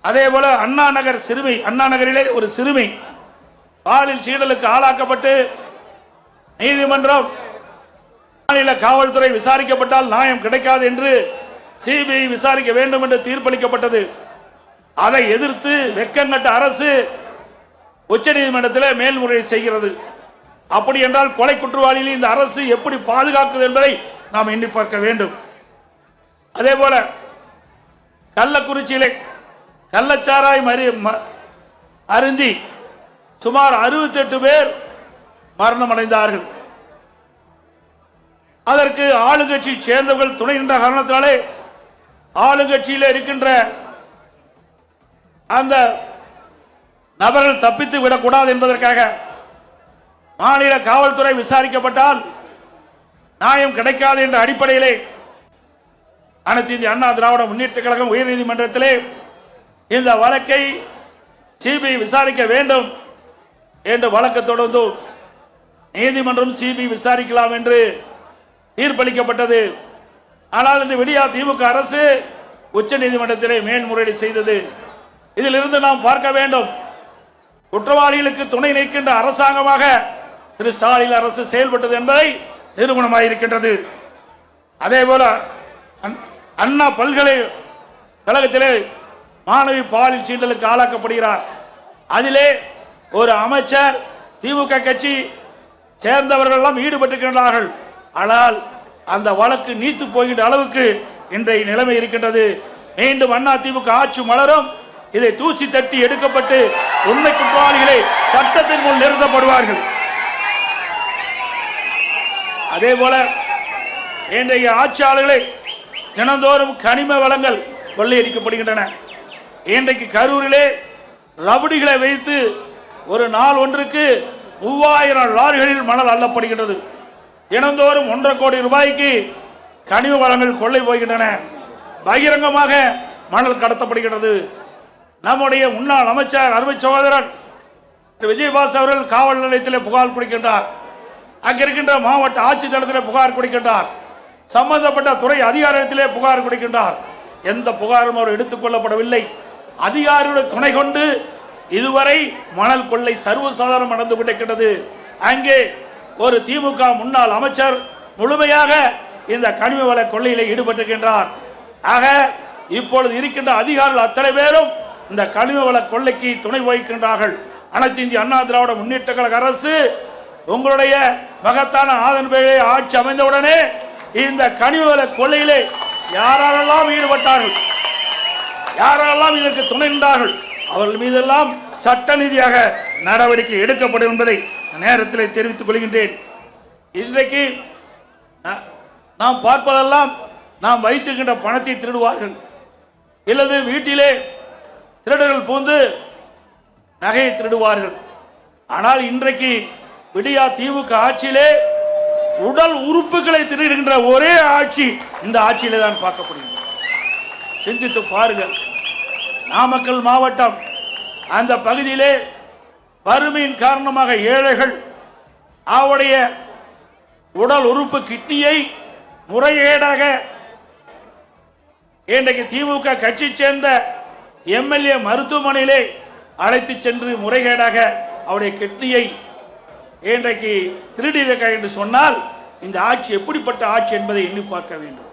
அதே போல அண்ணா நகரிலே ஒரு சிறுமி பாலியல் சீண்டலுக்கு ஆளாக்கப்பட்டு நீதிமன்றம் மாநில காவல்துறை விசாரிக்கப்பட்டால் நியாயம் கிடைக்காது என்று சிபிஐ விசாரிக்க வேண்டும் என்று தீர்ப்பளிக்கப்பட்டது. அதை எதிர்த்து வெக்கங்கட்ட அரசு உச்சநீதிமன்றத்தில் மேல்முறையீடு செய்கிறது. அப்படி என்றால் கொலை குற்றவாளிகளை இந்த அரசு எப்படி பாதுகாக்குது என்பதை நாம் எண்ணி பார்க்க வேண்டும். அதே போல கள்ளக்குறிச்சியிலே கள்ளச்சாராய் அருந்தி சுமார் 68 பேர் மரணம் அடைந்தார்கள். அதற்கு ஆளுங்கட்சி சேர்ந்தவர்கள் துணை நின்ற காரணத்தினாலே ஆளுங்கட்சியில் இருக்கின்ற அந்த நபர்கள் தப்பித்து விடக்கூடாது என்பதற்காக மாநில காவல்துறை விசாரிக்கப்பட்டால் நியாயம் கிடைக்காது என்ற அடிப்படையிலே அனைத்து இந்திய அண்ணா திராவிட முன்னேற்ற கழகம் உயர்நீதிமன்றத்திலே இந்த வழக்கை சிபிஐ விசாரிக்க வேண்டும் என்று வழக்கு தொடர்ந்து நீதிமன்றம் சிபிஐ விசாரிக்கலாம் என்று தீர்ப்பளிக்கப்பட்டது. ஆனால் இந்த விடியா திமுக அரசு உச்ச நீதிமன்றத்திலே மேல்முறையீடு செய்தது. இதிலிருந்து நாம் பார்க்க வேண்டும், குற்றவாளிகளுக்கு துணை நிற்கின்ற அரசாங்கமாக திரு ஸ்டாலின் அரசு செயல்பட்டது என்பதை நிரூபணமாக இருக்கின்றது. அதே போல அண்ணா பல்கலைக்கழகத்திலே மாணவி பாலியல் சீண்டலுக்கு ஆளாக்கப்படுகிறார். அதிலே ஒரு அமைச்சர் திமுக கட்சி சேர்ந்தவர்கள் எல்லாம் ஈடுபட்டிருக்கின்றார்கள். ஆனால் அந்த வழக்கு நீத்து போகின்ற அளவுக்கு இன்றைய நிலைமை இருக்கின்றது. மீண்டும் அண்ணா திமுக ஆட்சி மலரும், இதை தூசி தட்டி எடுக்கப்பட்டு உண்மை குற்றவாளிகளை சட்டத்தின் முன் நிறுத்தப்படுவார்கள். அதே போல இன்றைய ஆட்சியாளர்களை தினந்தோறும் கனிம வளங்கள் கொள்ளையடிக்கப்படுகின்றன. இன்றைக்கு கரூரிலே ரவுடிகளை வைத்து ஒரு நாள் ஒன்றுக்கு 3000 லாரிகளில் மணல் அள்ளப்படுகின்றது. தினந்தோறும் 1.5 கோடி ரூபாய்க்கு கனிம வளங்கள் கொள்ளை போகின்றன. பகிரங்கமாக மணல் கடத்தப்படுகிறது. நம்முடைய முன்னாள் அமைச்சர் அருமை சகோதரன் விஜயபாஸ் அவர்கள் காவல் நிலையத்தில் புகார் கொடுக்கின்றார். அங்கிருக்கின்ற மாவட்ட ஆட்சித்தளத்தில் புகார் கொடுக்கின்றார். சம்பந்தப்பட்ட துறை அதிகாரத்திலே புகார் கொடுக்கின்றார். எந்த புகாரும் அவர் எடுத்துக் கொள்ளப்படவில்லை. அதிகாரிகளுடைய துணை கொண்டு இதுவரை மணல் கொள்ளை சர்வசாதாரணம் நடந்து கொண்டிருக்கின்றது. அங்கே ஒரு திமுக முன்னாள் அமைச்சர் முழுமையாக இந்த கனிம வள கொள்ளையில் ஈடுபட்டிருக்கின்றார். ஆக இப்பொழுது இருக்கின்ற அதிகாரிகள் அத்தனை பேரும் இந்த கனிம வள கொள்ளைக்கு துணை வகிக்கின்றார்கள். அனைத்து இந்திய அண்ணா திராவிட முன்னேற்ற கழக அரசு உங்களுடைய மகத்தான ஆதரவை ஆட்சி அமைந்தவுடனே இந்த கனிம வள கொள்ளையிலே யாரெல்லாம் ஈடுபட்டார்கள், யாரெல்லாம் இதற்கு துணை நின்றார்கள், அவர்கள் மீதெல்லாம் சட்ட ரீதியாக நடவடிக்கை எடுக்கப்படும் என்பதை நேரத்தில் தெரிவித்துக் கொள்கின்றேன். இன்றைக்கு நாம் பார்ப்பதெல்லாம் நாம் வைத்திருக்கின்ற பணத்தை திருடுவார்கள், இல்லது வீட்டிலே திருடர்கள் பூந்து நகையை திருடுவார்கள். ஆனால் இன்றைக்கு விடியா திமுக ஆட்சியிலே உடல் உறுப்புகளை திருடுகின்ற ஒரே ஆட்சி இந்த ஆட்சியிலே தான் பார்க்கப்படுகிறது. சிந்தித்து பாருங்கள். நாமக்கல் மாவட்டம் அந்த பகுதியிலே வறுமையின் காரணமாக ஏழைகள் அவருடைய உடல் உறுப்பு கிட்னியை முறைகேடாக இன்றைக்கு திமுக கட்சி சேர்ந்த எம்எல்ஏ மருத்துவமனையிலே அழைத்து சென்று முறைகேடாக அவருடைய கிட்னியை இன்றைக்கு திருடியிருக்க என்று சொன்னால் இந்த ஆட்சி எப்படிப்பட்ட ஆட்சி என்பதை எண்ணி பார்க்க வேண்டும்.